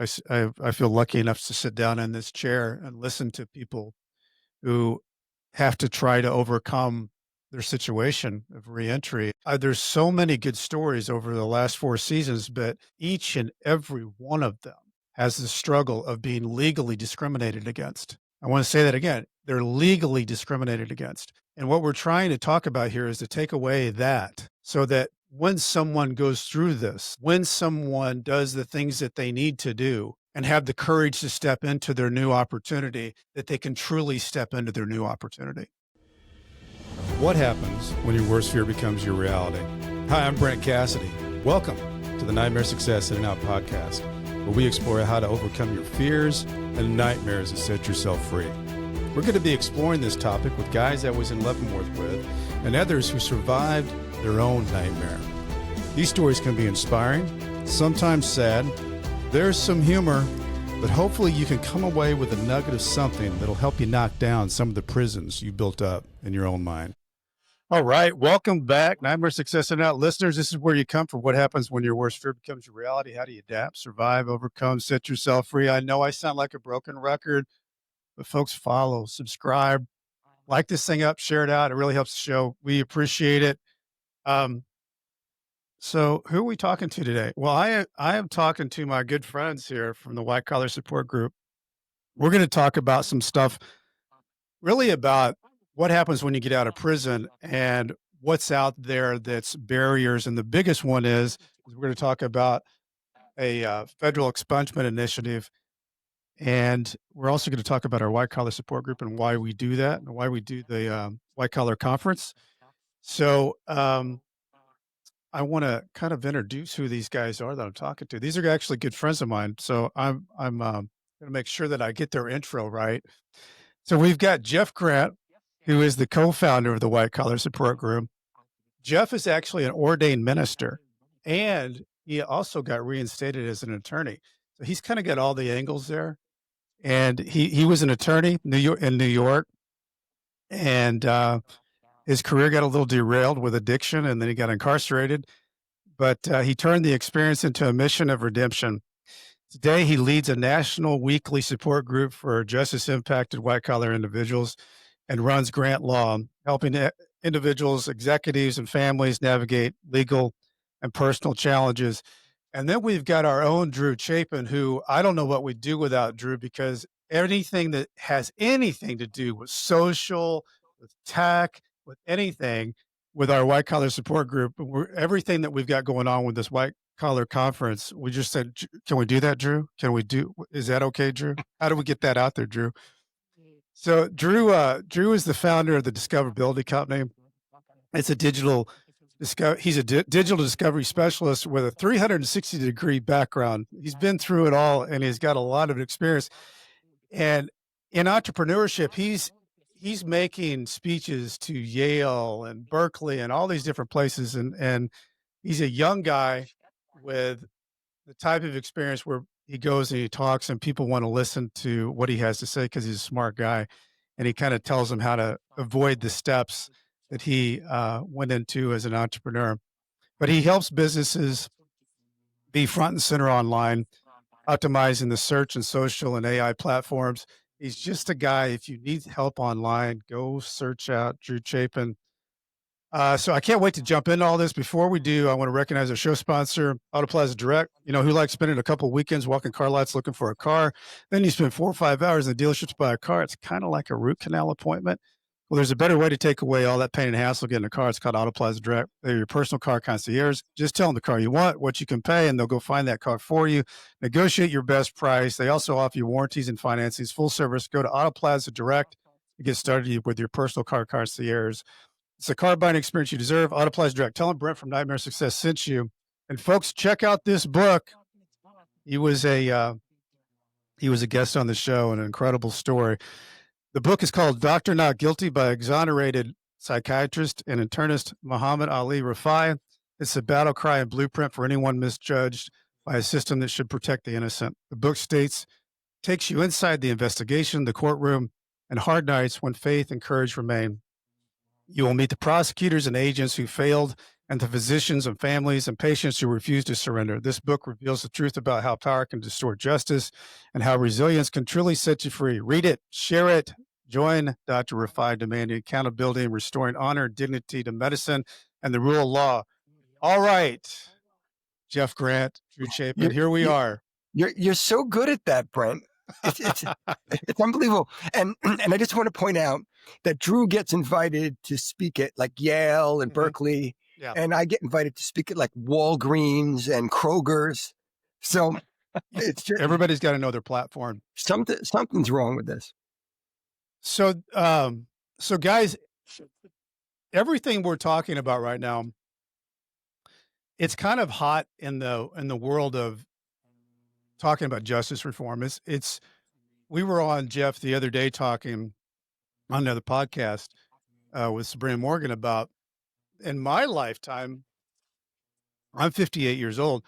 I feel lucky enough to sit down in this chair and listen to people who have to try to overcome their situation of reentry. There's so many good stories over the last 4 seasons, but each and every one of them has the struggle of being legally discriminated against. I want to say that again. They're legally discriminated against. And what we're trying to talk about here is to take away that so that when someone goes through this, when someone does the things that they need to do and have the courage to step into their new opportunity, that they can truly step into their new opportunity. What happens when your worst fear becomes your reality? Hi, I'm Brent Cassidy. Welcome to the Nightmare Success In and Out podcast, where we explore how to overcome your fears and nightmares that set yourself free. We're going to be exploring this topic with guys I was in Leavenworth with and others who survived their own nightmare. These stories can be inspiring, sometimes sad. There's some humor, but hopefully you can come away with a nugget of something that'll help you knock down some of the prisons you built up in your own mind. All right, welcome back, Nightmare Success and Out listeners. This is where you come for what happens when your worst fear becomes your reality. How do you adapt, survive, overcome, set yourself free? I know I sound like a broken record, but folks, follow, subscribe, like this thing up, share it out. It really helps the show. We appreciate it. So who are we talking to today? Well, I am talking to my good friends here from the White Collar Support Group. We're going to talk about some stuff really about what happens when you get out of prison and what's out there that's barriers. And the biggest one is we're going to talk about a federal expungement initiative. And we're also going to talk about our White Collar Support Group and why we do that and why we do the White Collar Conference. So I want to kind of introduce who these guys are that I'm talking to. These are actually good friends of mine. So I'm going to make sure that I get their intro right. So we've got Jeff Grant, who is the co-founder of the White Collar Support Group. Jeff is actually an ordained minister, and he also got reinstated as an attorney. So he's kind of got all the angles there. And he was an attorney in New York, and his career got a little derailed with addiction, and then he got incarcerated. But he turned the experience into a mission of redemption. Today, he leads a national weekly support group for justice-impacted white-collar individuals and runs Grant Law, helping individuals, executives, and families navigate legal and personal challenges. And then we've got our own Drew Chapin, who I don't know what we'd do without Drew, because anything that has anything to do with social, with tech, with anything, with our White Collar Support Group, everything that we've got going on with this White Collar Conference, we just said, can we do that, Drew? Is that okay, Drew? How do we get that out there, Drew? So Drew is the founder of the Discoverability Company. It's a digital he's a digital discovery specialist with a 360-degree background. He's been through it all, and he's got a lot of experience. And in entrepreneurship, he's making speeches to Yale and Berkeley and all these different places. And he's a young guy with the type of experience where he goes and he talks and people want to listen to what he has to say because he's a smart guy. And he kind of tells them how to avoid the steps that he went into as an entrepreneur. But he helps businesses be front and center online, optimizing the search and social and AI platforms. He's just a guy, if you need help online, go search out Drew Chapin. So I can't wait to jump into all this. Before we do, I want to recognize our show sponsor, Auto Plaza Direct. You know, who likes spending a couple of weekends walking car lots looking for a car? Then you spend 4 or 5 hours in the dealership to buy a car. It's kind of like a root canal appointment. Well, there's a better way to take away all that pain and hassle getting a car. It's called Auto Plaza Direct. They're your personal car concierge. Just tell them the car you want, what you can pay, and they'll go find that car for you. Negotiate your best price. They also offer you warranties and financings, full service. Go to Auto Plaza Direct to get started with your personal car concierge. It's a car buying experience you deserve. Auto Plaza Direct. Tell them Brent from Nightmare Success sent you. And folks, check out this book. He was a guest on the show, an incredible story. The book is called Doctor Not Guilty by exonerated psychiatrist and internist Muhammad Ali Rafai. It's a battle cry and blueprint for anyone misjudged by a system that should protect the innocent. The book takes you inside the investigation, the courtroom, and hard nights when faith and courage remain. You will meet the prosecutors and agents who failed and the physicians and families and patients who refuse to surrender. This book reveals the truth about how power can distort justice and how resilience can truly set you free. Read it, share it, join Dr. Rafai demanding accountability and restoring honor and dignity to medicine and the rule of law. All right, Jeff Grant, Drew Chapin, You're here we you are. you're so good at that, Brent. It's unbelievable. And and I just want to point out that Drew gets invited to speak at like Yale and Mhm. Berkeley, Yeah. and I get invited to speak at like Walgreens and Kroger's. So it's just Everybody's got to know their platform. something's wrong with this. So, so guys, everything we're talking about right now, it's kind of hot in the world of talking about justice reform. It's we were on Jeff the other day talking on another podcast with Sabrina Morgan about in my lifetime. I'm 58 years old.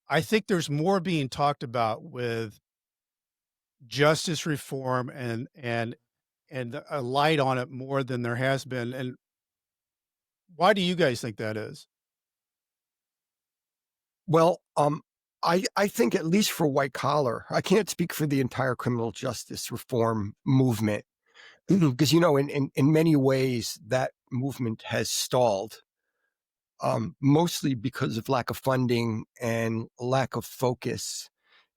I think there's more being talked about with justice reform and a light on it more than there has been. And why do you guys think that is? Well, I think at least for white collar, I can't speak for the entire criminal justice reform movement because in many ways that movement has stalled, mostly because of lack of funding and lack of focus.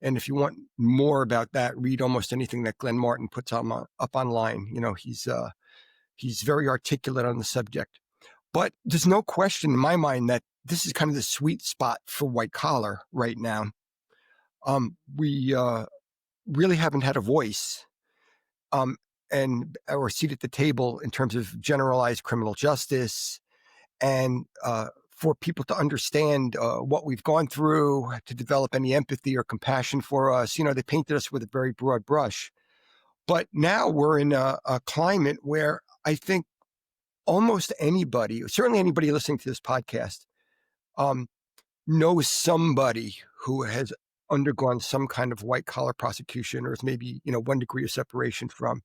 And if you want more about that, read almost anything that Glenn Martin puts up online. He's very articulate on the subject. But there's no question in my mind that this is kind of the sweet spot for white collar right now. We really haven't had a voice and or seat at the table in terms of generalized criminal justice and for people to understand what we've gone through, to develop any empathy or compassion for us. They painted us with a very broad brush. But now we're in a climate where I think almost anybody, certainly anybody listening to this podcast, um, knows somebody who has undergone some kind of white collar prosecution or is maybe, one degree of separation from.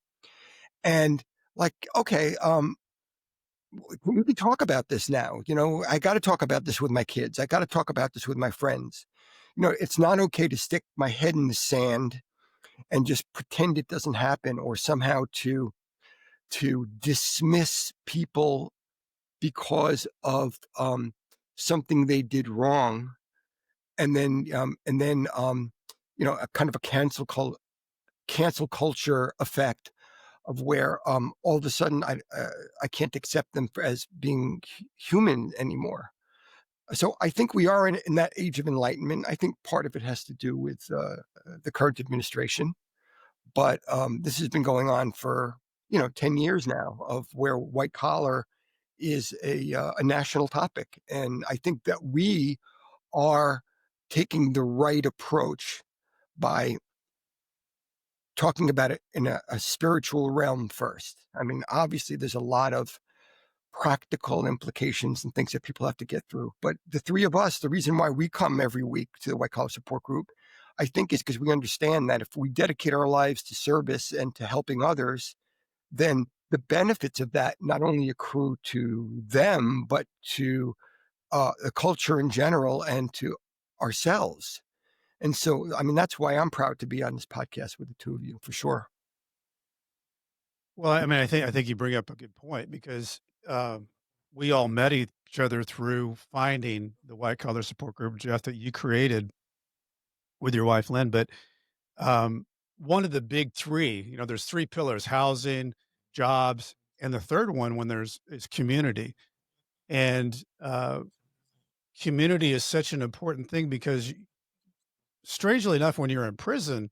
And like, okay, we can talk about this now. I got to talk about this with my kids. I got to talk about this with my friends. It's not okay to stick my head in the sand and just pretend it doesn't happen or somehow to dismiss people because of something they did wrong, and then a kind of a cancel culture effect of where all of a sudden I can't accept them as being human anymore. So I think we are in that age of enlightenment. I think part of it has to do with the current administration, but this has been going on for 10 years now, of where white collar is a national topic, and I think that we are taking the right approach by talking about it in a spiritual realm first. I mean, obviously, there's a lot of practical implications and things that people have to get through. But the three of us, the reason why we come every week to the White Collar Support Group, I think is because we understand that if we dedicate our lives to service and to helping others, then the benefits of that not only accrue to them, but to the culture in general and to ourselves. And so, I mean, that's why I'm proud to be on this podcast with the two of you, for sure. Well, I mean, I think you bring up a good point because we all met each other through finding the white collar support group, Jeff, that you created with your wife Lynn. But um, one of the big three, there's three pillars: housing, jobs, and the third one, when there's is community. And community is such an important thing because, strangely enough, when you're in prison,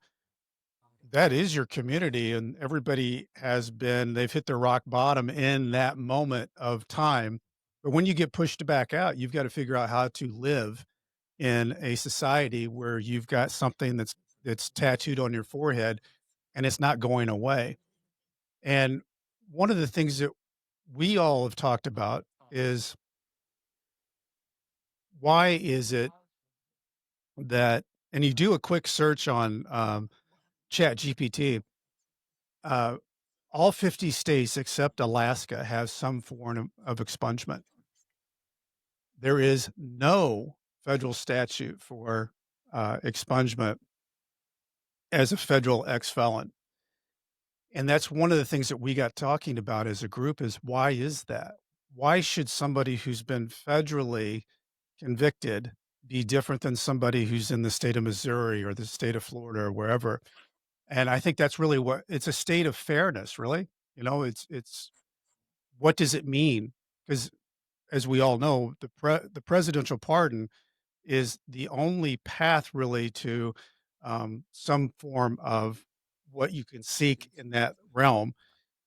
that is your community, and everybody they've hit their rock bottom in that moment of time. But when you get pushed back out, you've got to figure out how to live in a society where you've got something that's tattooed on your forehead and it's not going away. And one of the things that we all have talked about is, why is it that, and you do a quick search on Chat GPT, uh, all 50 states except Alaska have some form of expungement. there is no federal statute for expungement as a federal ex-felon. And that's one of the things that we got talking about as a group is why is that? Why should somebody who's been federally convicted be different than somebody who's in the state of Missouri or the state of Florida or wherever? And I think that's really what it's a state of fairness, really. It's what does it mean? Because as we all know, the presidential pardon is the only path really to some form of what you can seek in that realm,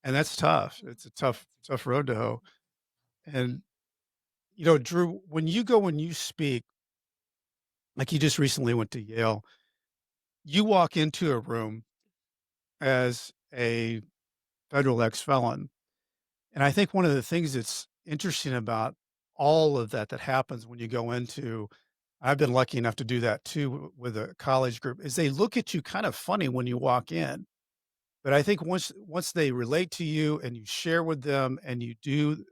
and that's tough. It's a tough road to hoe. And Drew, when you go and you speak, like you just recently went to Yale, you walk into a room as a federal ex-felon. And I think one of the things that's interesting about all of that happens when you go into I've been lucky enough to do that too with a college group, is they look at you kind of funny when you walk in. But I think once they relate to you and you share with them and you do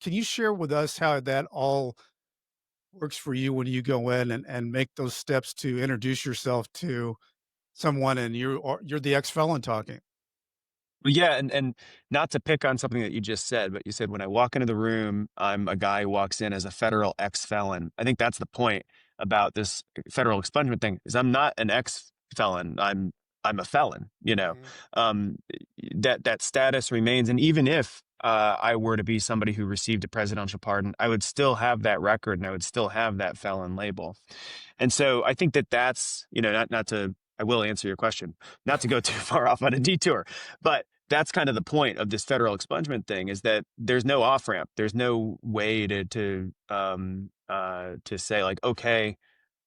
can you share with us how that all works for you when you go in and make those steps to introduce yourself to someone and you're the ex-felon talking? Well, yeah, and not to pick on something that you just said, but you said when I walk into the room, I'm a guy who walks in as a federal ex-felon. I think that's the point about this federal expungement thing is I'm not an ex-felon. I'm a felon, you know. Mhm. Um, that status remains, and even if I were to be somebody who received a presidential pardon, I would still have that record and I would still have that felon label. And so I think that that's, not to I will answer your question, not to go too far off on a detour, but that's kind of the point of this federal expungement thing is that there's no off ramp. There's no way to say like, okay,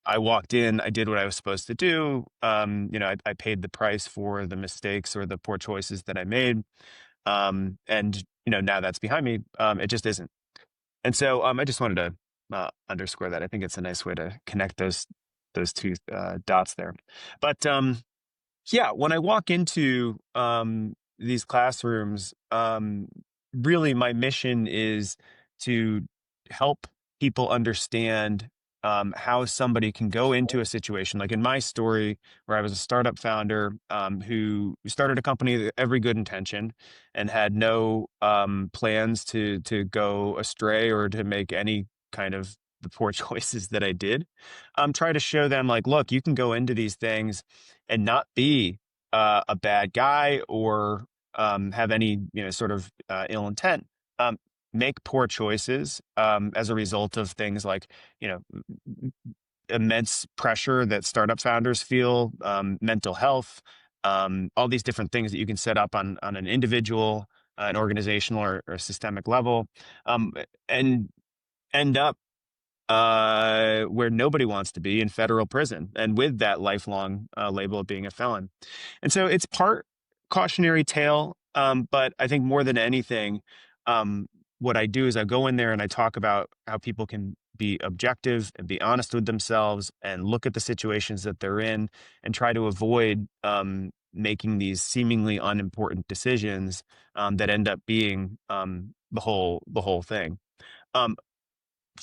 I walked in, I did what I was supposed to do. I paid the price for the mistakes or the poor choices that I made. And now that's behind me. It just isn't. And so I just wanted to underscore that. I think it's a nice way to connect those two dots there. But yeah, when I walk into these classrooms, really my mission is to help people understand how somebody can go into a situation. Like in my story, where I was a startup founder who started a company with every good intention and had no plans to go astray or to make any kind of the poor choices that I did. Try to show them like, look, you can go into these things and not be a bad guy or have any sort of ill intent. Um, Make poor choices as a result of things like you know immense pressure that startup founders feel, mental health, all these different things that you can set up on an individual, an organizational, or systemic level, and end up where nobody wants to be in federal prison, and with that lifelong label of being a felon. And so it's part cautionary tale, but I think more than anything, um, what I do is I go in there and I talk about how people can be objective and be honest with themselves and look at the situations that they're in and try to avoid making these seemingly unimportant decisions that end up being the whole thing. Um,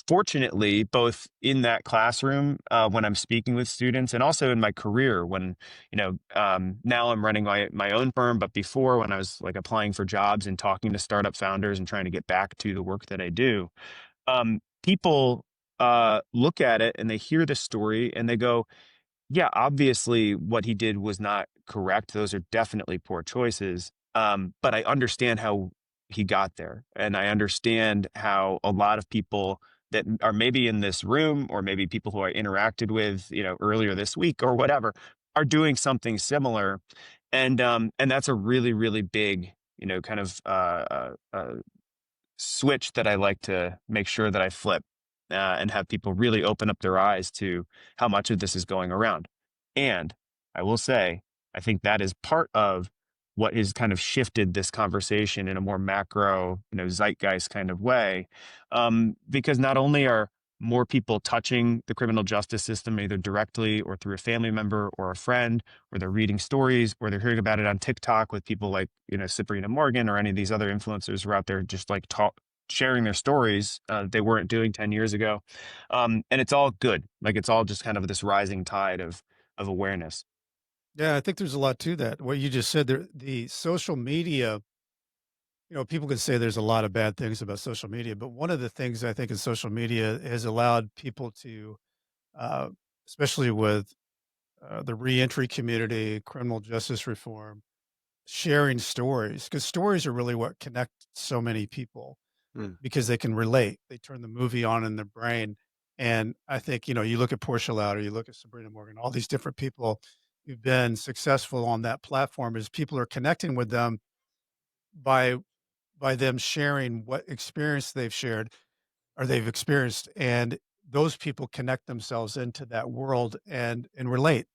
Fortunately, both in that classroom when I'm speaking with students, and also in my career when now I'm running my own firm, but before when I was like applying for jobs and talking to startup founders and trying to get back to the work that I do, people look at it and they hear the story and they go, yeah, obviously what he did was not correct. Those are definitely poor choices. But I understand how he got there. And I understand how a lot of people that are maybe in this room or maybe people who I interacted with, earlier this week or whatever, are doing something similar. And that's a really, really big, kind of switch that I like to make sure that I flip and have people really open up their eyes to how much of this is going around. And I will say, I think that is part of what has kind of shifted this conversation in a more macro, zeitgeist kind of way. Because not only are more people touching the criminal justice system, either directly or through a family member or a friend, or they're reading stories, or they're hearing about it on TikTok with people like, Sabrina Morgan or any of these other influencers who are out there just like sharing their stories they weren't doing 10 years ago. And it's all good. Like it's all just kind of this rising tide of awareness. Yeah, I think there's a lot to that. What you just said there, the social media, people can say there's a lot of bad things about social media, but one of the things I think in social media has allowed people to, uh, especially with the reentry community, criminal justice reform, sharing stories, because stories are really what connect so many people Mm. because they can relate. They turn the movie on in their brain. And I think, you look at Portia Lauder, you look at Sabrina Morgan, all these different people who've been successful on that platform is people are connecting with them by them sharing what experience they've shared or they've experienced. And those people connect themselves into that world and relate.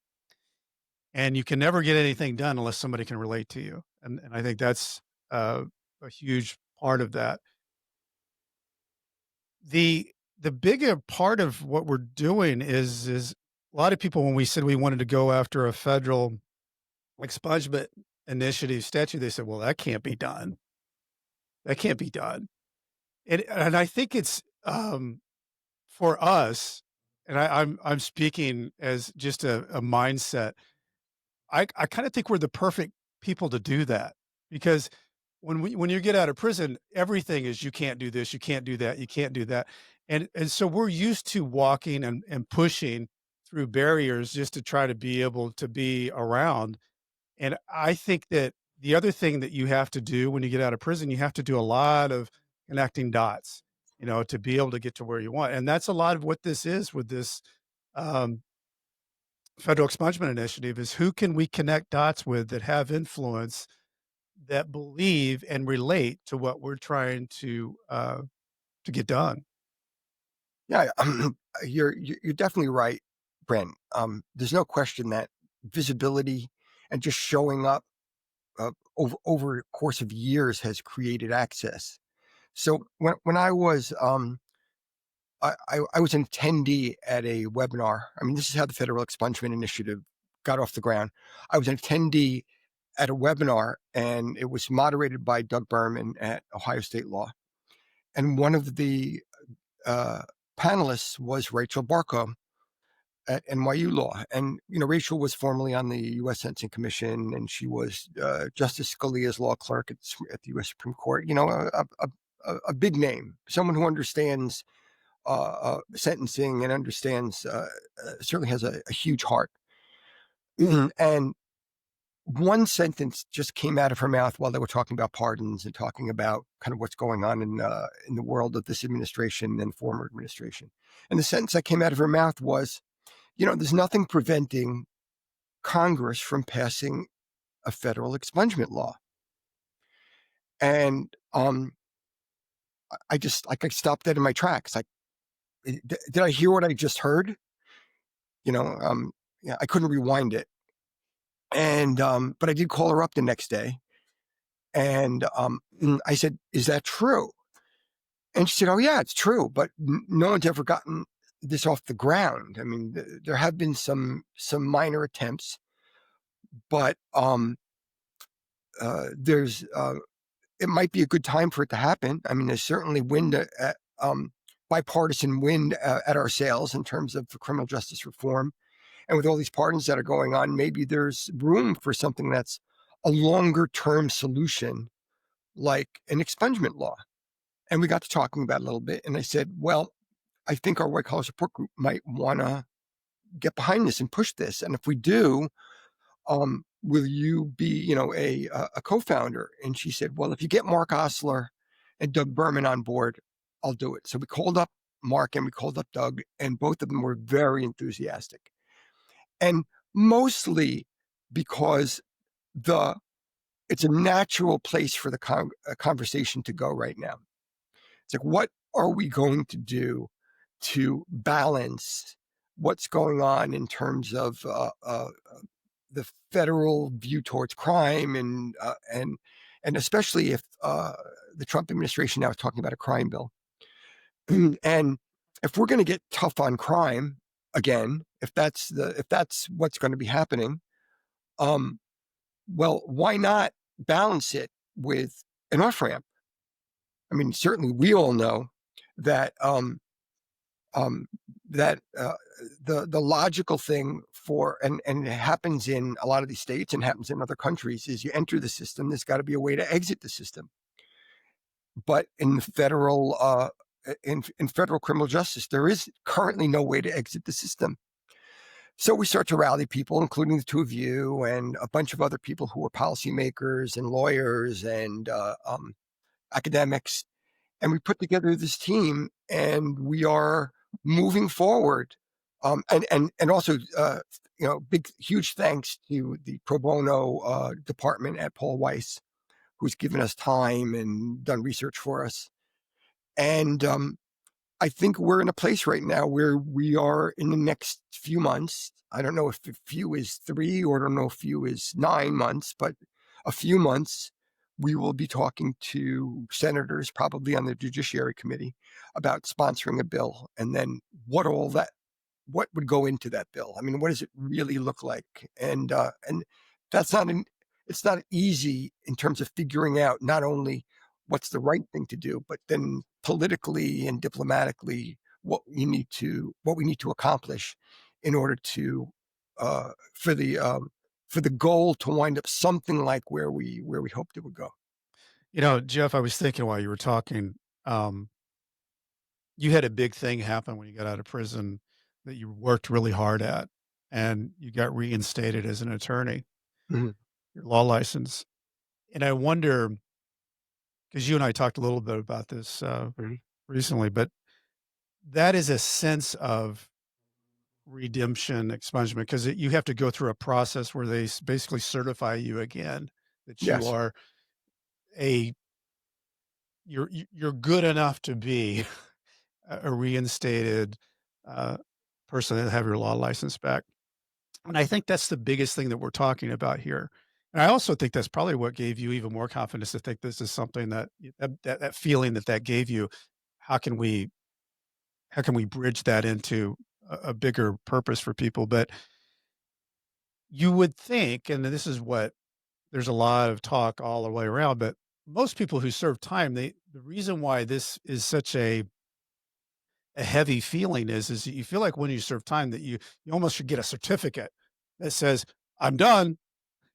And you can never get anything done unless somebody can relate to you. And I think that's uh, a huge part of that. The bigger part of what we're doing is a lot of people when we said we wanted to go after a federal expungement initiative statute, they said, "Well, that can't be done. That can't be done." And I think it's for us, and I'm speaking as just a mindset. I kind of think we're the perfect people to do that because when you get out of prison, everything is you can't do this, you can't do that, you can't do that. And so we're used to walking and pushing through barriers just to try to be able to be around. And I think that the other thing that you have to do when you get out of prison, you have to do a lot of connecting dots, to be able to get to where you want. And that's a lot of what this is with this um, federal expungement initiative is who can we connect dots with that have influence that believe and relate to what we're trying to get done. Yeah, you're definitely right, Brent. There's no question that visibility and just showing up over the course of years has created access. So when I was I was an attendee at a webinar. I mean, this is how the Federal Expungement Initiative got off the ground. I was an attendee at a webinar, and it was moderated by Doug Berman at Ohio State Law. And one of the uh, panelists was Rachel Barco at NYU Law. And, Rachel was formerly on the U.S. Sentencing Commission, and she was Justice Scalia's law clerk at the U.S. Supreme Court, a big name, someone who understands sentencing and understands, certainly has a huge heart. And one sentence just came out of her mouth while they were talking about pardons and talking about kind of what's going on in the world of this administration and former administration. And the sentence that came out of her mouth was, there's nothing preventing Congress from passing a federal expungement law. And I just I stopped dead in my tracks. Like, did I hear what I just heard? Yeah, I couldn't rewind it. And but I did call her up the next day, and I said, "Is that true?" And she said, "Oh yeah, it's true, but no one's ever gotten this off the ground. I mean, there have been some minor attempts, but there's it might be a good time for it to happen. I mean, there's certainly bipartisan wind at our sails in terms of criminal justice reform. And with all these pardons that are going on, maybe there's room for something that's a longer term solution, like an expungement law." And we got to talking about it a little bit. And I said, "Well, I think our white collar support group might want to get behind this and push this. And if we do, will you be, a co-founder?" And she said, "Well, if you get Mark Osler and Doug Berman on board, I'll do it." So we called up Mark and we called up Doug, and both of them were very enthusiastic. And mostly because it's a natural place for the conversation to go right now. It's like, what are we going to do to balance what's going on in terms of the federal view towards crime, and especially if the Trump administration now is talking about a crime bill, and if we're going to get tough on crime again, if that's what's going to be happening, well, why not balance it with an off ramp? I mean, certainly we all know that um, that the logical thing for and it happens in a lot of these states and happens in other countries is you enter the system. There's got to be a way to exit the system. But in the federal in federal criminal justice, there is currently no way to exit the system. So we start to rally people, including the two of you and a bunch of other people who are policymakers and lawyers and academics, and we put together this team, and we are moving forward. And also, big huge thanks to the pro bono department at Paul Weiss, who's given us time and done research for us. And I think we're in a place right now where we are in the next few months. I don't know if a few is 3 or I don't know if few is 9 months, but a few months, we will be talking to senators, probably on the Judiciary Committee, about sponsoring a bill, and then what would go into that bill. I mean, what does it really look like? And that's it's not easy in terms of figuring out not only what's the right thing to do, but then politically and diplomatically what we need to accomplish in order to for the goal to wind up something like where we hoped it would go. Jeff, I was thinking while you were talking, you had a big thing happen when you got out of prison that you worked really hard at, and you got reinstated as an attorney, Mhm. your law license. And I wonder, because you and I talked a little bit about this Mhm. recently, but that is a sense of redemption, expungement, because you have to go through a process where they basically certify you again that you Yes. are a you're good enough to be a reinstated uh, person and have your law license back. And I think that's the biggest thing that we're talking about here. And I also think that's probably what gave you even more confidence to think this is something that feeling that gave you. How can we bridge that into a bigger purpose for people? But you would think, and this is what there's a lot of talk all the way around, but most people who serve time, the reason why this is such a heavy feeling is that you feel like when you serve time that you almost should get a certificate that says, "I'm done.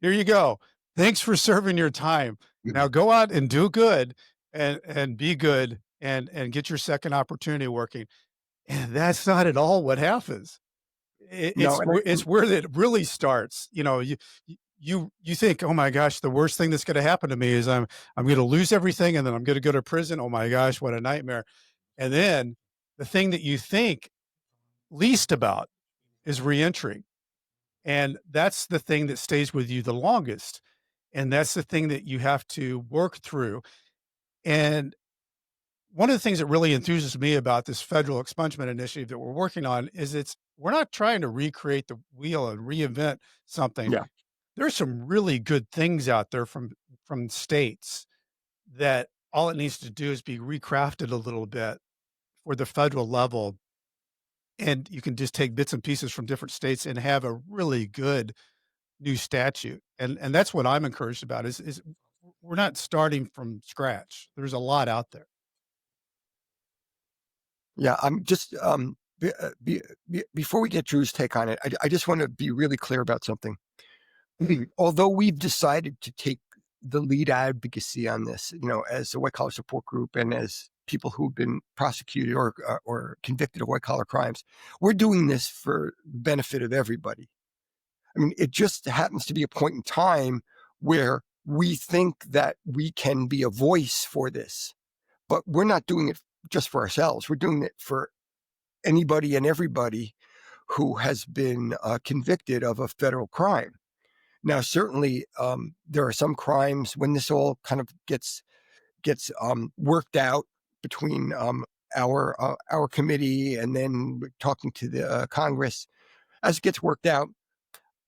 Here you go. Thanks for serving your time. Mhm. Now go out and do good and be good and get your second opportunity working." And that's not at all what happens. No, It's where it really starts. You think, "Oh my gosh, the worst thing that's going to happen to me is I'm going to lose everything and then I'm going to go to prison. Oh my gosh, what a nightmare." And then the thing that you think least about is reentry. And that's the thing that stays with you the longest. And that's the thing that you have to work through. And one of the things that really enthuses me about this federal expungement initiative that we're working on is we're not trying to recreate the wheel and reinvent something. yeah. There's some really good things out there from states that all it needs to do is be recrafted a little bit for the federal level. And you can just take bits and pieces from different states and have a really good new statute. And that's what I'm encouraged about is we're not starting from scratch. There's a lot out there. Yeah, I'm just before we get Drew's take on it, I just want to be really clear about something. Although we've decided to take the lead advocacy on this, as a white collar support group and as people who've been prosecuted or convicted of white collar crimes, we're doing this for the benefit of everybody. I mean, it just happens to be a point in time where we think that we can be a voice for this, but we're not doing it just for ourselves. We're doing it for anybody and everybody who has been convicted of a federal crime. Now, certainly, there are some crimes when this all kind of gets worked out between our committee and then talking to the Congress. As it gets worked out,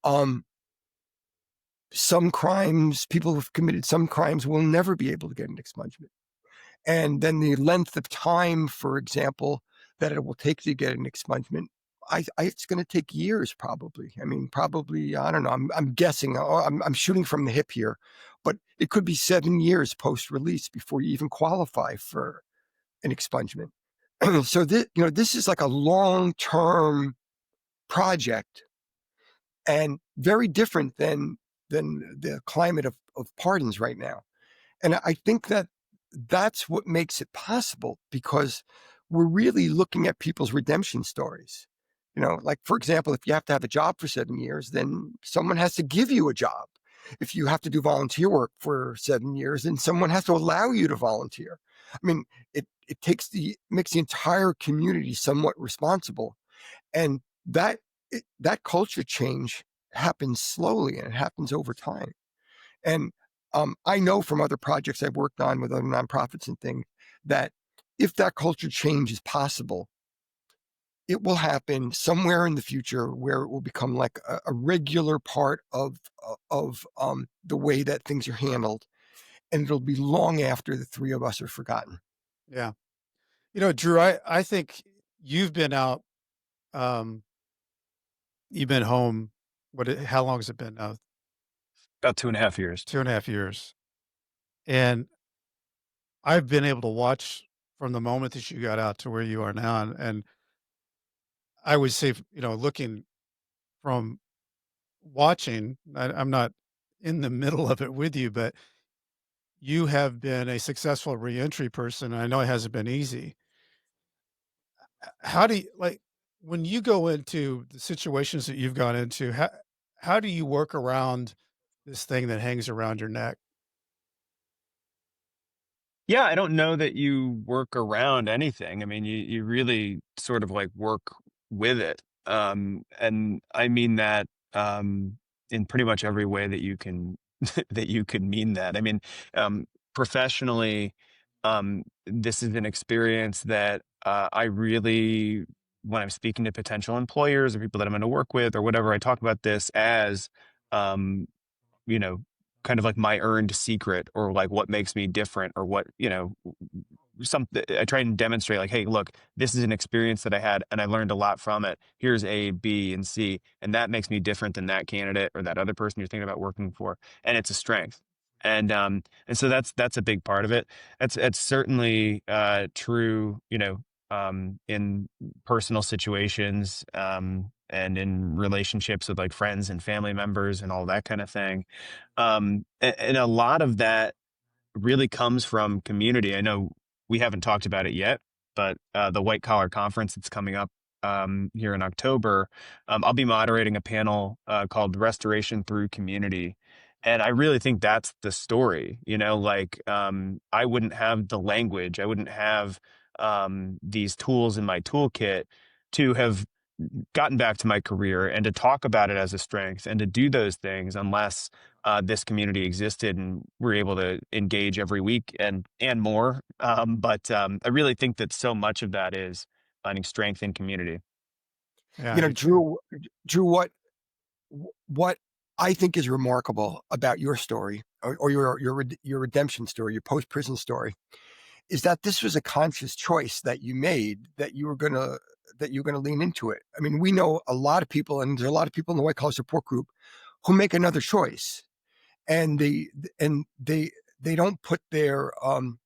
um, some crimes, people who've committed some crimes will never be able to get an expungement. And then the length of time, for example, that it will take to get an expungement, it's going to take years, probably. I mean, probably, I don't know. I'm guessing. I'm shooting from the hip here, but it could be 7 years post-release before you even qualify for an expungement. So this is like a long-term project, and very different than the climate of pardons right now. And I think that that's what makes it possible, because we're really looking at people's redemption stories. Like, for example, if you have to have a job for 7 years, then someone has to give you a job. If you have to do volunteer work for 7 years, then someone has to allow you to volunteer. I mean, it makes the entire community somewhat responsible. And that culture change happens slowly, and it happens over time. And I know from other projects I've worked on with other nonprofits and things that if that culture change is possible, it will happen somewhere in the future where it will become like a regular part of the way that things are handled, and it'll be long after the three of us are forgotten. Yeah. Drew, I think you've been out, um, you've been home. How long has it been now? About 2.5 years. 2.5 years. And I've been able to watch from the moment that you got out to where you are now. And I would say, looking from watching, I'm not in the middle of it with you, but you have been a successful reentry person. And I know it hasn't been easy. How do you like when you go into the situations that you've gone into? How do you work around this thing that hangs around your neck? Yeah, I don't know that you work around anything. I mean, you really sort of like work with it. And I mean that in pretty much every way that you can that you could mean that. I mean, professionally, this is an experience that I really, when I'm speaking to potential employers or people that I'm going to work with or whatever, I talk about this as um, you know, kind of like my earned secret, or like what makes me different, or what, something I try and demonstrate, like, hey, look, this is an experience that I had and I learned a lot from it. Here's A, B, and C. And that makes me different than that candidate or that other person you're thinking about working for. And it's a strength. And so that's a big part of it. It's certainly true, in personal situations, and in relationships with like friends and family members and all that kind of thing. And a lot of that really comes from community. I know we haven't talked about it yet, but the White Collar Conference that's coming up here in October, I'll be moderating a panel called Restoration Through Community. And I really think that's the story. Like, I wouldn't have the language, I wouldn't have these tools in my toolkit to have gotten back to my career and to talk about it as a strength and to do those things unless this community existed and we're able to engage every week and more. But I really think that so much of that is finding strength in community. Yeah, I do too. Drew, what I think is remarkable about your story, or your redemption story, your post-prison story, is that this was a conscious choice that you made, that you were gonna lean into it. I mean, we know a lot of people, and there's a lot of people in the white collar support group who make another choice, and they don't put their And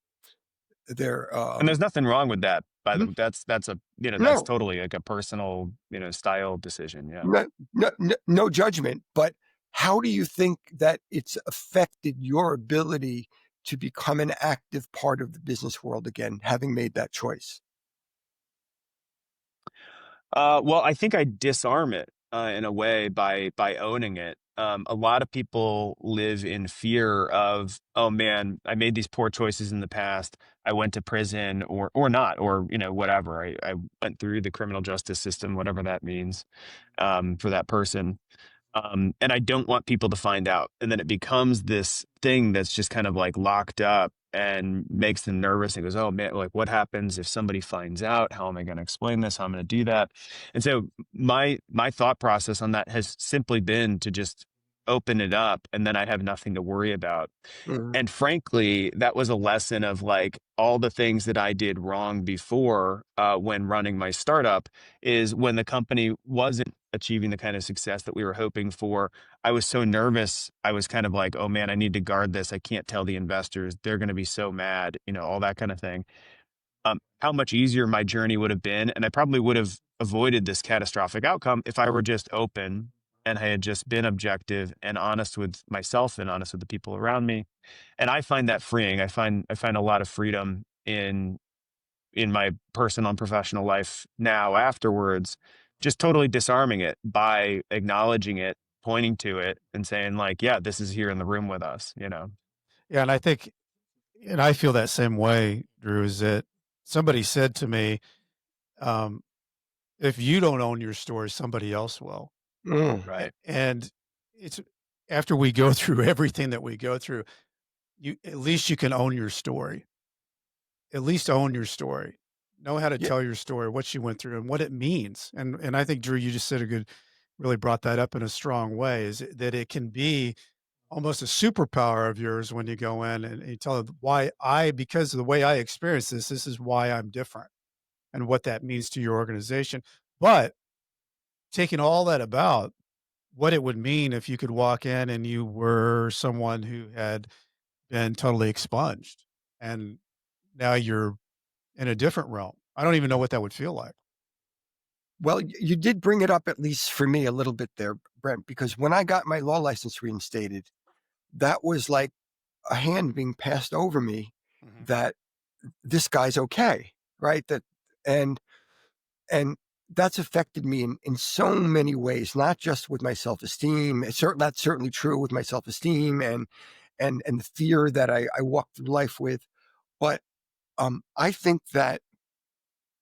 there's nothing wrong with that. By the hmm? way, that's a that's No, totally like a personal style decision. Yeah. no judgment. But how do you think that it's affected your ability to become an active part of the business world again, having made that choice? Well, I think I disarm it in a way by owning it. A lot of people live in fear of, oh man, I made these poor choices in the past. I went to prison, or not, or whatever. I went through the criminal justice system, whatever that means, for that person. And I don't want people to find out. And then it becomes this thing that's just kind of like locked up and makes them nervous. It goes, oh man, like what happens if somebody finds out? How am I going to explain this? How am I going to do that? And so my thought process on that has simply been to just open it up, and then I'd have nothing to worry about. Mm. And frankly, that was a lesson of like all the things that I did wrong before when running my startup is when the company wasn't achieving the kind of success that we were hoping for. I was so nervous. I was kind of like, oh man, I need to guard this. I can't tell the investors. They're going to be so mad, all that kind of thing. How much easier my journey would have been. And I probably would have avoided this catastrophic outcome if I were just open and I had just been objective and honest with myself and honest with the people around me. And I find that freeing. I find a lot of freedom in my personal and professional life now afterwards, just totally disarming it by acknowledging it, pointing to it and saying like, yeah, this is here in the room with us. Yeah, and I think, and I feel that same way, Drew, is that somebody said to me, um, if you don't own your story, somebody else will. Mm. Right. And it's after we go through everything that we go through, you at least you can own your story. At least own your story. Know how to Yeah. tell your story, what you went through and what it means. And I think Drew, you just said really brought that up in a strong way, is that it can be almost a superpower of yours when you go in and you tell them because of the way I experience this is why I'm different and what that means to your organization. But taking all that about what it would mean if you could walk in and you were someone who had been totally expunged and now you're in a different realm. I don't even know what that would feel like. Well, you did bring it up, at least for me, a little bit there, Brent, because when I got my law license reinstated, that was like a hand being passed over me Mhm. that this guy's okay, right? And and that's affected me in so many ways, not just with my self-esteem. That's certainly true with my self-esteem and the fear that I walk through life with. But I think that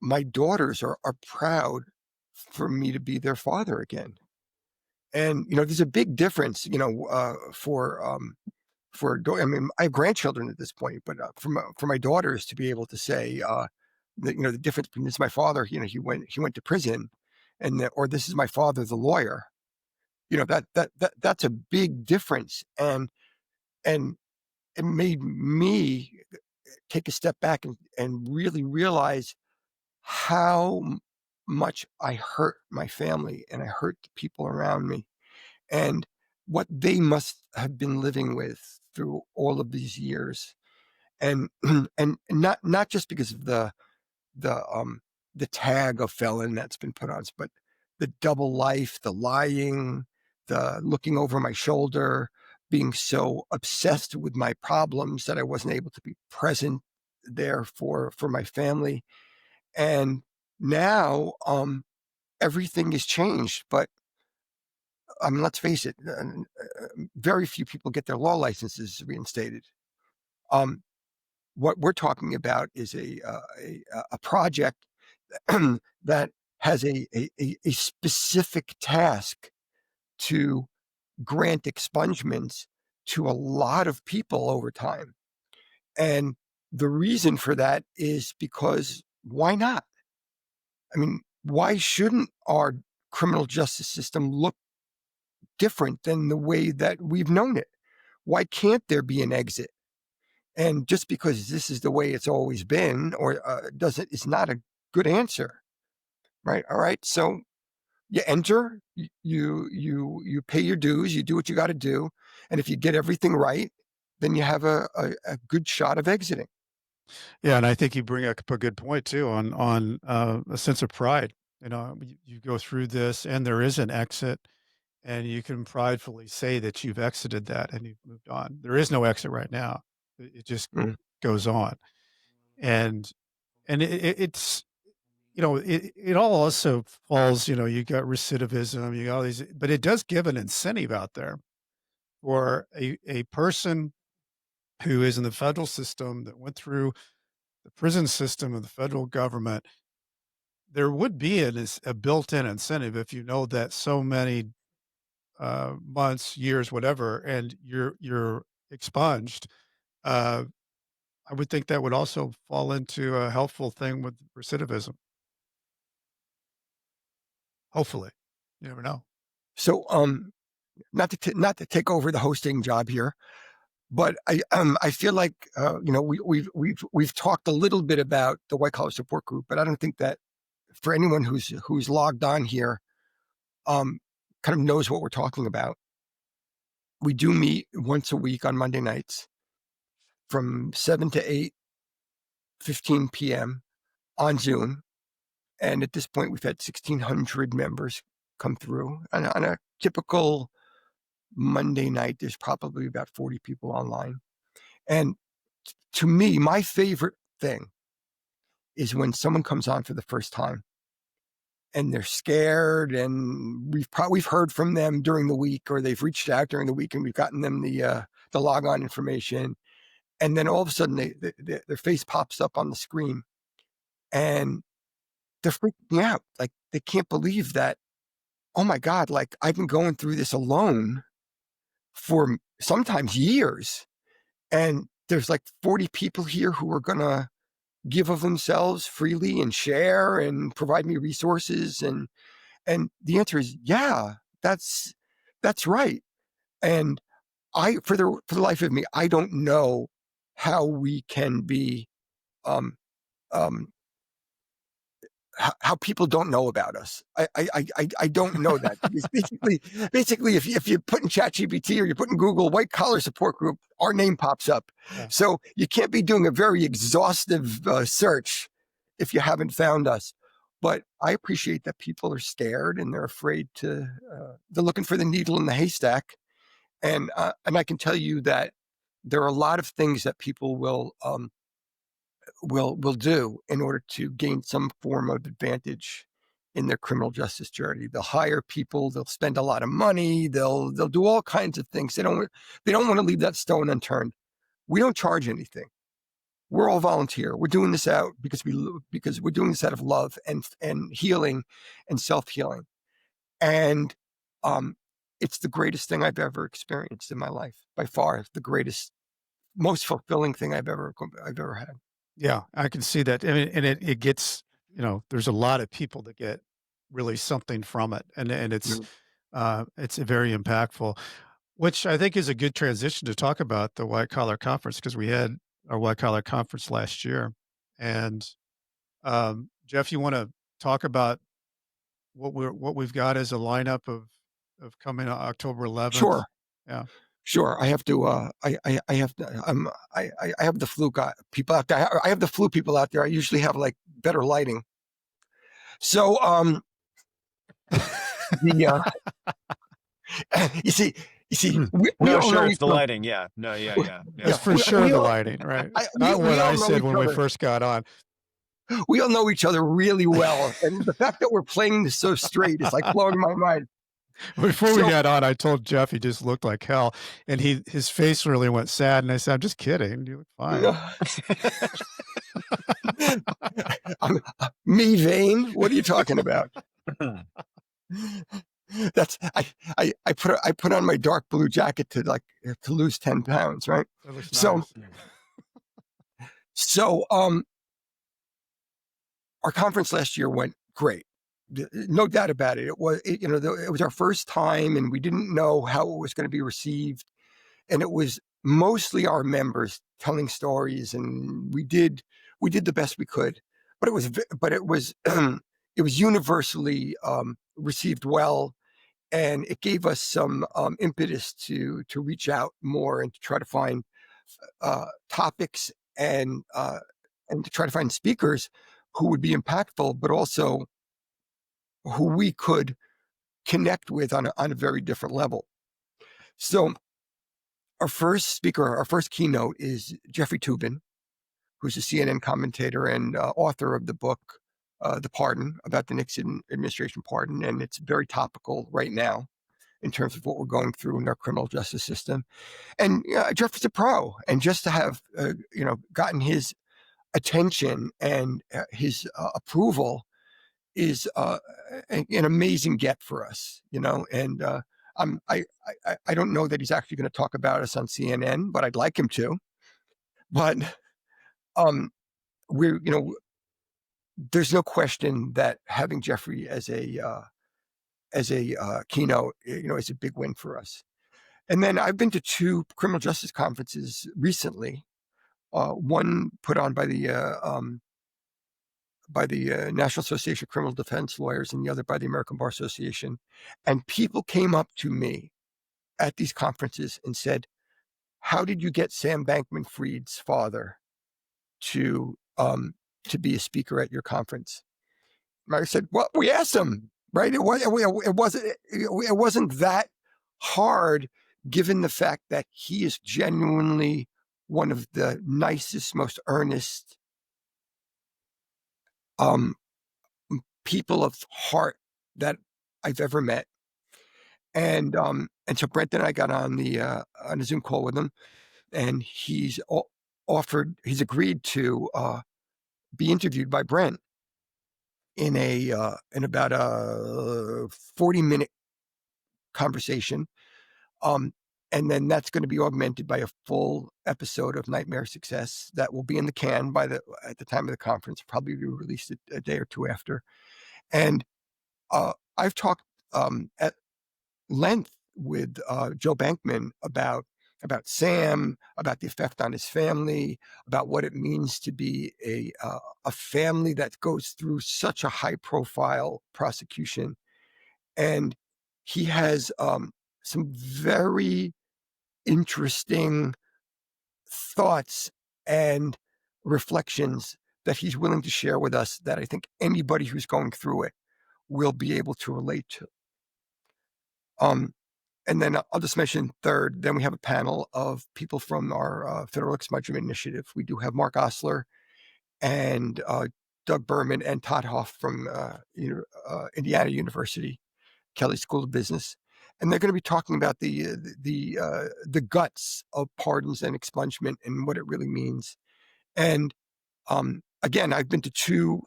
my daughters are proud for me to be their father again. And there's a big difference, I mean, I have grandchildren at this point, but for my daughters to be able to say, the difference between this is my father, he went to prison, or this is my father, the lawyer. That's a big difference, and it made me take a step back and really realize how much I hurt my family and I hurt the people around me, and what they must have been living with through all of these years. And and not just because of the the tag of felon that's been put on us, but the double life, the lying, the looking over my shoulder, being so obsessed with my problems that I wasn't able to be present there for my family. And now everything has changed. But I mean, let's face it, very few people get their law licenses reinstated. Um, what we're talking about is a project that has a specific task to grant expungements to a lot of people over time. And the reason for that is because why not? I mean, why shouldn't our criminal justice system look different than the way that we've known it? Why can't there be an exit? And just because this is the way it's always been, or doesn't, is not a good answer, right? All right, so you enter, you pay your dues, you do what you got to do, and if you get everything right, then you have a good shot of exiting. Yeah, and I think you bring up a good point too on a sense of pride. You go through this, and there is an exit, and you can pridefully say that you've exited that and you've moved on. There is no exit right now. It just Mm. goes on, and it's it all also falls. You got recidivism, you got all these, but it does give an incentive out there for a person who is in the federal system that went through the prison system of the federal government. There would be a built-in incentive if you know that so many months, years, whatever, and you're expunged. Uh, I would think that would also fall into a helpful thing with recidivism. Hopefully, you never know. So not to take over the hosting job here, but I feel like we've talked a little bit about the white collar support group, but I don't think that for anyone who's logged on here, kind of knows what we're talking about. We do meet once a week on Monday nights from 7 to 8:15 p.m. on Zoom. And at this point, we've had 1,600 members come through. And on a typical Monday night, there's probably about 40 people online. And to me, my favorite thing is when someone comes on for the first time and they're scared, and we've heard from them during the week, or they've reached out during the week and we've gotten them the log-on information. And then all of a sudden their face pops up on the screen and they're freaking out. Like, they can't believe that, oh my God, like, I've been going through this alone for sometimes years. And there's like 40 people here who are going to give of themselves freely and share and provide me resources. And the answer is, yeah, that's right. And for the life of me, I don't know how we can be, how people don't know about us. I don't know that. Because basically, if you put in ChatGPT or you put in Google white collar support group, our name pops up. Yeah. So you can't be doing a very exhaustive search if you haven't found us. But I appreciate that people are scared and they're afraid they're looking for the needle in the haystack. And I can tell you that there are a lot of things that people will do in order to gain some form of advantage in their criminal justice journey. They'll hire people, they'll spend a lot of money, they'll do all kinds of things. They don't want to leave that stone unturned. We don't charge anything. We're all volunteer. We're doing this out because we're doing this out of love and healing and self-healing. And it's the greatest thing I've ever experienced in my life. By far, the greatest, most fulfilling thing I've ever had. Yeah, I can see that. I mean, and it gets, there's a lot of people that get really something from it, and it's very impactful, which I think is a good transition to talk about the white collar conference, because we had our white collar conference last year. And Jeff, you want to talk about what we've got as a lineup of coming October 11th? Sure. Yeah. Sure. I have to, I have the flu people out there. I have the flu people out there. I usually have like better lighting. So, you see, we no, all sure, know it's the lighting. Yeah. No, yeah. That's for sure the lighting, right? Not what I said when we first got on. We all know each other really well. And the fact that we're playing this so straight is like blowing my mind. Before we got on, I told Jeff he just looked like hell, and his face really went sad. And I said, "I'm just kidding. You look fine." Me vain? What are you talking about? That's I put on my dark blue jacket to lose 10 pounds, right? So our conference last year went great. No doubt about it. It was our first time, and we didn't know how it was going to be received. And it was mostly our members telling stories, and we did the best we could. But it was it was universally received well, and it gave us some impetus to reach out more and to try to find topics and to try to find speakers who would be impactful, but also who we could connect with on a very different level. So our first speaker, our first keynote is Jeffrey Toobin, who's a CNN commentator and author of the book, The Pardon, about the Nixon administration pardon. And it's very topical right now in terms of what we're going through in our criminal justice system. And Jeffrey's a pro. And just to have, gotten his attention and his approval is an amazing get for us, and I don't know that he's actually going to talk about us on CNN, but I'd like him to. But there's no question that having Jeffrey as a as a keynote, is a big win for us. And then I've been to 2 criminal justice conferences recently. One put on by the National Association of Criminal Defense Lawyers, and the other by the American Bar Association. And people came up to me at these conferences and said, "How did you get Sam Bankman-Fried's father to be a speaker at your conference?" And I said, "Well, we asked him, right? It wasn't that hard, given the fact that he is genuinely one of the nicest, most earnest people of heart that I've ever met." And so Brent and I got on a Zoom call with him, and he's agreed to be interviewed by Brent in about a 40-minute conversation. And then that's going to be augmented by a full episode of Nightmare Success that will be in the can at the time of the conference, probably be released a day or two after. And I've talked at length with Joe Bankman about Sam, about the effect on his family, about what it means to be a family that goes through such a high-profile prosecution. And he has some very interesting thoughts and reflections that he's willing to share with us that I think anybody who's going through it will be able to relate to. And then I'll just mention third, then we have a panel of people from our Federal Expungement Initiative. We do have Mark Osler and Doug Berman and Todd Hoff from Indiana University, Kelley School of Business. And they're going to be talking about the guts of pardons and expungement and what it really means. And again, I've been to 2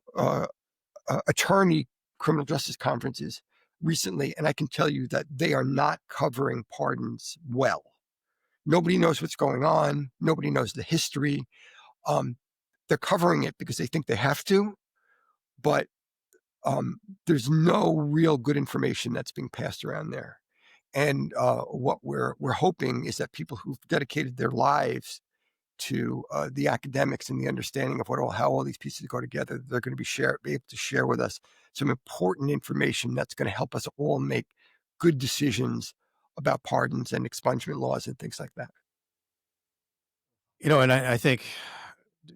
attorney criminal justice conferences recently, and I can tell you that they are not covering pardons well. Nobody knows what's going on. Nobody knows the history. They're covering it because they think they have to, but there's no real good information that's being passed around there. And what we're hoping is that people who've dedicated their lives to the academics and the understanding of how all these pieces go together, they're going to be able to share with us some important information that's going to help us all make good decisions about pardons and expungement laws and things like that. And I think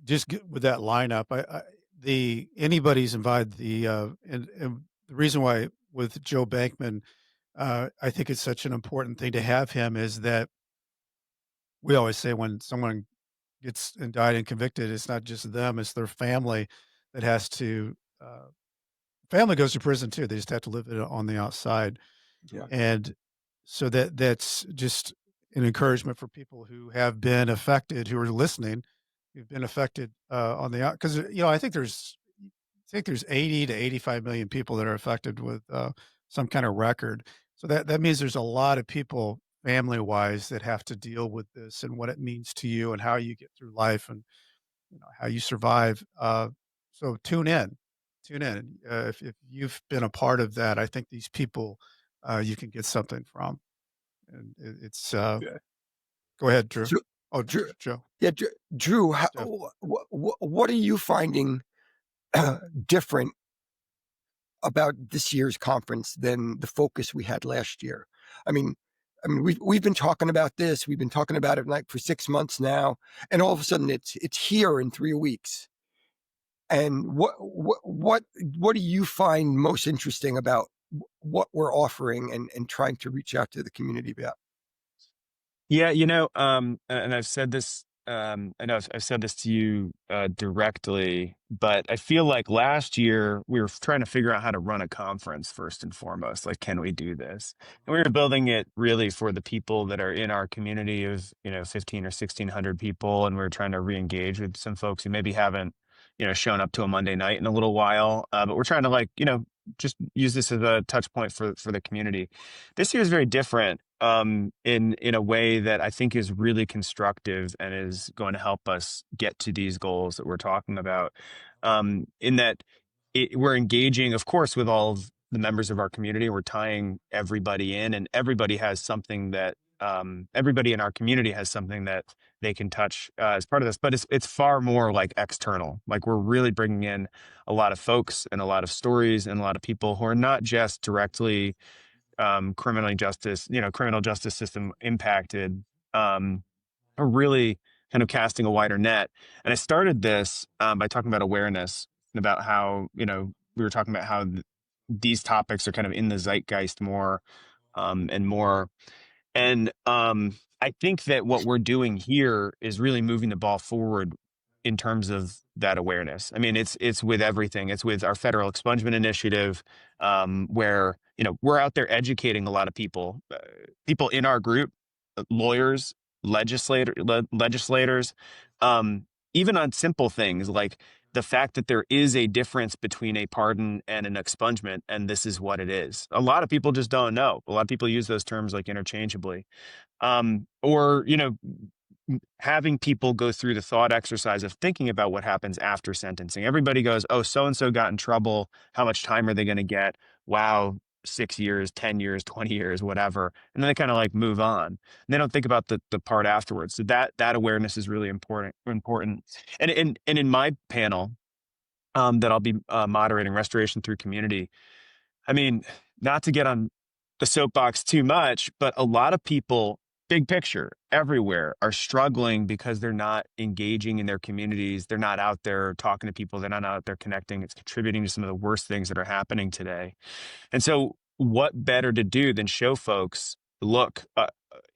just with that lineup, anybody's invited and the reason why with Joe Bankman, I think it's such an important thing to have him is that we always say when someone gets indicted and convicted, it's not just them, it's their family that has to, family goes to prison too. They just have to live it on the outside. Yeah. And so that's just an encouragement for people who have been affected, who are listening, who've been affected on the out. Because I think there's 80 to 85 million people that are affected with some kind of record. So that means there's a lot of people, family wise, that have to deal with this and what it means to you and how you get through life and how you survive. So tune in. If you've been a part of that, I think these people you can get something from. And it's Yeah. go ahead, Drew. So, Oh, Drew, Joe. yeah, Drew, Jeff. what are you finding different about this year's conference than the focus we had last year? I mean, we've been talking about this. We've been talking about it like for 6 months now, and all of a sudden it's here in 3 weeks. And what do you find most interesting about what we're offering and trying to reach out to the community about? Yeah, and I've said this, I know I've said this to you directly, but I feel like last year we were trying to figure out how to run a conference first and foremost. Like, can we do this? And we were building it really for the people that are in our community of, 15 or 1600 people. And we are trying to re-engage with some folks who maybe haven't, shown up to a Monday night in a little while. But we're trying to just use this as a touch point for the community. This year is very different in a way that I think is really constructive and is going to help us get to these goals that we're talking about. In that we're engaging, of course, with all of the members of our community. We're tying everybody in, and everybody has something that everybody in our community has something that they can touch as part of this. But it's far more like external. Like we're really bringing in a lot of folks and a lot of stories and a lot of people who are not just directly criminal justice system impacted, are really kind of casting a wider net. And I started this by talking about awareness and about how, we were talking about how these topics are kind of in the zeitgeist more and more. And I think that what we're doing here is really moving the ball forward in terms of that awareness. I mean, it's with everything. It's with our federal expungement initiative, where we're out there educating a lot of people, people in our group, lawyers, legislators, even on simple things like the fact that there is a difference between a pardon and an expungement, and this is what it is. A lot of people just don't know. A lot of people use those terms like interchangeably, or having people go through the thought exercise of thinking about what happens after sentencing. Everybody goes, oh, so-and-so got in trouble. How much time are they going to get? Wow, 6 years, 10 years, 20 years, whatever. And then they kind of like move on. And they don't think about the part afterwards. So that awareness is really important. And in my panel that I'll be moderating, Restoration Through Community, I mean, not to get on the soapbox too much, but a lot of people, big picture, everywhere, are struggling because they're not engaging in their communities. They're not out there talking to people. They're not out there connecting. It's contributing to some of the worst things that are happening today. And so what better to do than show folks, look,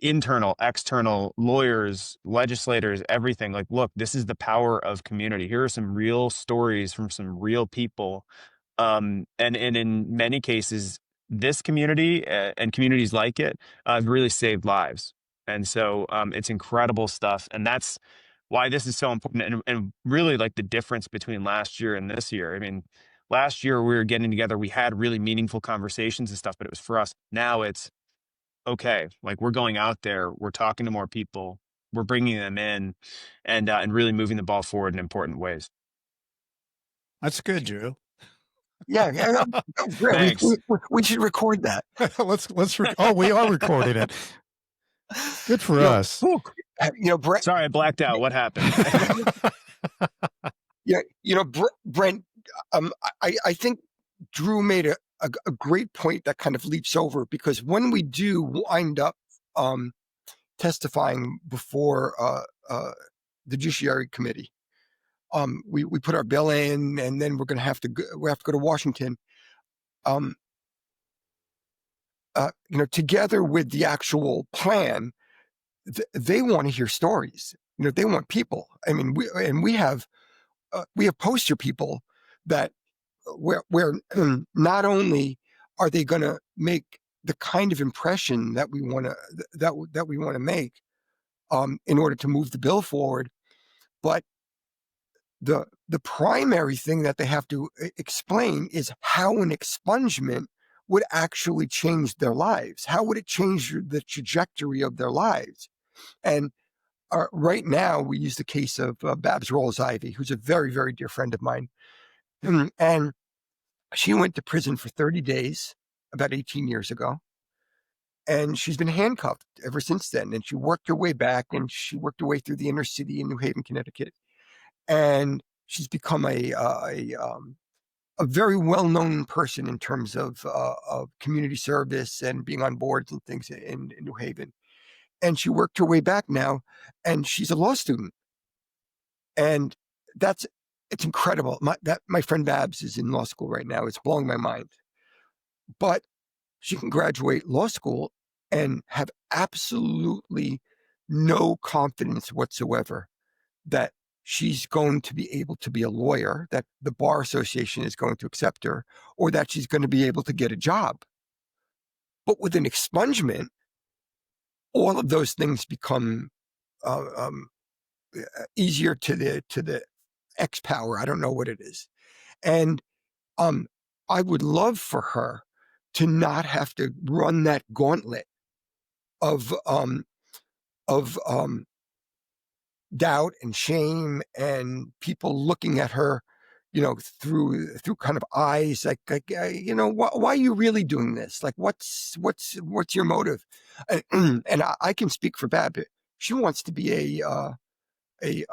internal, external, lawyers, legislators, everything, like, look, this is the power of community. Here are some real stories from some real people. And in many cases, this community and communities like it have really saved lives. And so it's incredible stuff. And that's why this is so important. And really like the difference between last year and this year. I mean, last year we were getting together, we had really meaningful conversations and stuff, but it was for us. Now it's okay. Like we're going out there, we're talking to more people, we're bringing them in and really moving the ball forward in important ways. That's good, Drew. Yeah, Thanks. we should record that. We are recording it. Good for us. Brent. Sorry, I blacked out. What happened? Brent. I think Drew made a great point that kind of leaps over, because when we do wind up testifying before the Judiciary Committee, we put our bill in, and then we have to go to Washington. Together with the actual plan, they want to hear stories. They want people. I mean, we have poster people that where not only are they going to make the kind of impression that we want to make in order to move the bill forward, but the primary thing that they have to explain is how an expungement would actually change their lives. How would it change the trajectory of their lives? And right now, we use the case of Babs Rolls-Ivy, who's a very, very dear friend of mine. And she went to prison for 30 days about 18 years ago. And she's been handcuffed ever since then. And she worked her way back, and she worked her way through the inner city in New Haven, Connecticut. And she's become a very well-known person in terms of community service and being on boards and things in New Haven. And she worked her way back now, and she's a law student. And it's incredible. My friend Babs is in law school right now. It's blowing my mind. But she can graduate law school and have absolutely no confidence whatsoever that she's going to be able to be a lawyer, that the Bar Association is going to accept her, or that she's going to be able to get a job. But with an expungement, all of those things become easier to the X power. I don't know what it is. And I would love for her to not have to run that gauntlet of doubt and shame and people looking at her, through kind of eyes, why are you really doing this? Like, what's your motive? And I can speak for Babbitt. She wants to be a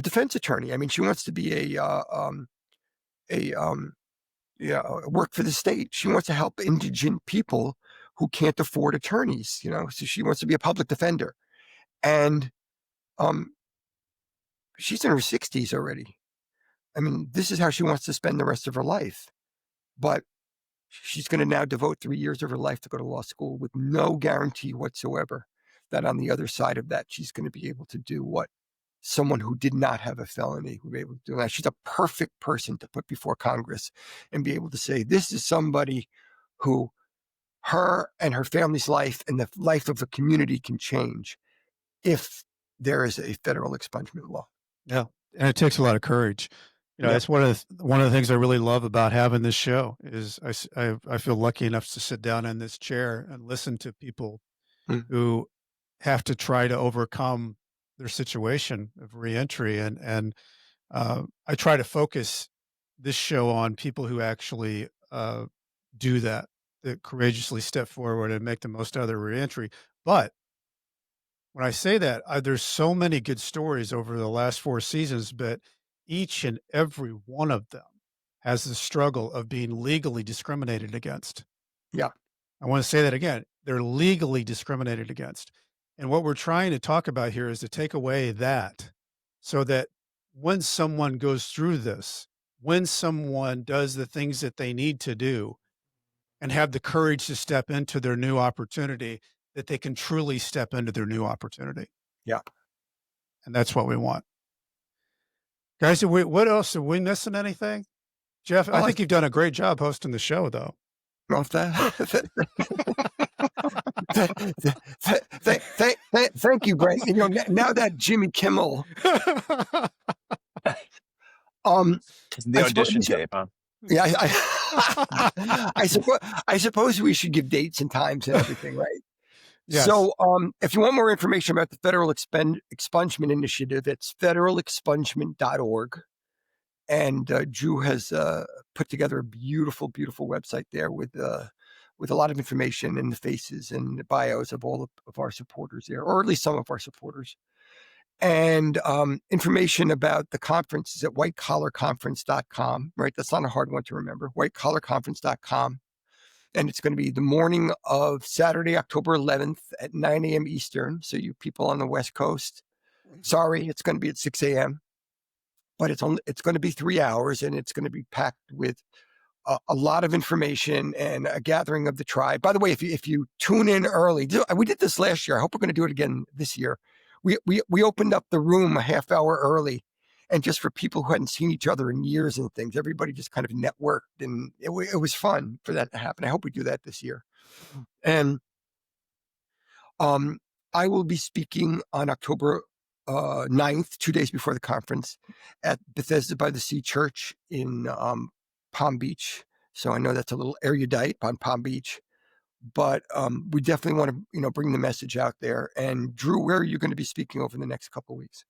defense attorney. I mean, she wants to be work for the state. She wants to help indigent people who can't afford attorneys. So she wants to be a public defender, and she's in her 60s already. I mean, this is how she wants to spend the rest of her life. But she's going to now devote 3 years of her life to go to law school with no guarantee whatsoever that on the other side of that, she's going to be able to do what someone who did not have a felony would be able to do. Now, she's a perfect person to put before Congress and be able to say, this is somebody who her and her family's life and the life of the community can change if there is a federal expungement law. Yeah. And it takes a lot of courage. Yeah. That's one of the things I really love about having this show is I feel lucky enough to sit down in this chair and listen to people who have to try to overcome their situation of reentry. And I try to focus this show on people who actually do that courageously step forward and make the most out of their reentry. But when I say that, there's so many good stories over the last 4 seasons, but each and every one of them has the struggle of being legally discriminated against. Yeah. I want to say that again. They're legally discriminated against. And what we're trying to talk about here is to take away that so that when someone goes through this, when someone does the things that they need to do and have the courage to step into their new opportunity, that they can truly step into their new opportunity. Yeah. And that's what we want. Guys, what else? Are we missing anything? Jeff, I think you've done a great job hosting the show, though. Well, thank you, Brent. Now that Jimmy Kimmel, The audition tape, huh? Yeah, I suppose we should give dates and times and everything, right? Yes. So, if you want more information about the Federal Expungement Initiative, it's federalexpungement.org. And Drew has put together a beautiful, beautiful website there with a lot of information and the faces and the bios of all of our supporters there, or at least some of our supporters. And information about the conference is at whitecollarconference.com, right? That's not a hard one to remember, whitecollarconference.com. And it's going to be the morning of Saturday, October 11th at 9 a.m. Eastern. So you people on the West Coast, sorry, it's going to be at 6 a.m. But it's going to be 3 hours, and it's going to be packed with a lot of information and a gathering of the tribe. By the way, if you tune in early, we did this last year. I hope we're going to do it again this year. We opened up the room a half hour early, and just for people who hadn't seen each other in years and things, everybody just kind of networked, and it was fun for that to happen. I hope we do that this year. And I will be speaking on October 9th, 2 days before the conference, at Bethesda by the Sea Church in Palm Beach. So I know that's a little erudite on Palm Beach, but we definitely want to, bring the message out there. And Drew, where are you going to be speaking over the next couple of weeks?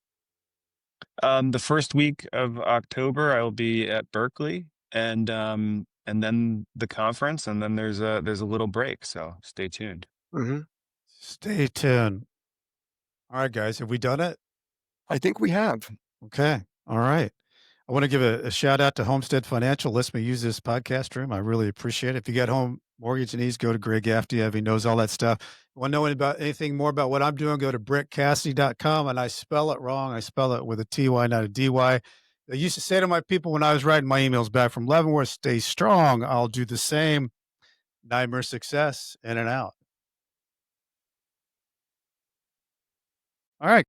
The first week of October, I will be at Berkeley, and then the conference, and then there's a little break. So stay tuned. Mm-hmm. Stay tuned. All right, guys, have we done it? I think we have. Okay. All right. I want to give a shout out to Homestead Financial. Lets me use this podcast room. I really appreciate it. If you got home mortgage needs, go to Greg Aftia. He knows all that stuff. Want to know anything more about what I'm doing, go to brickcassidy.com. And I spell it wrong. I spell it with a TY, not a DY. I used to say to my people when I was writing my emails back from Leavenworth, stay strong. I'll do the same. Nightmare success, in and out. All right.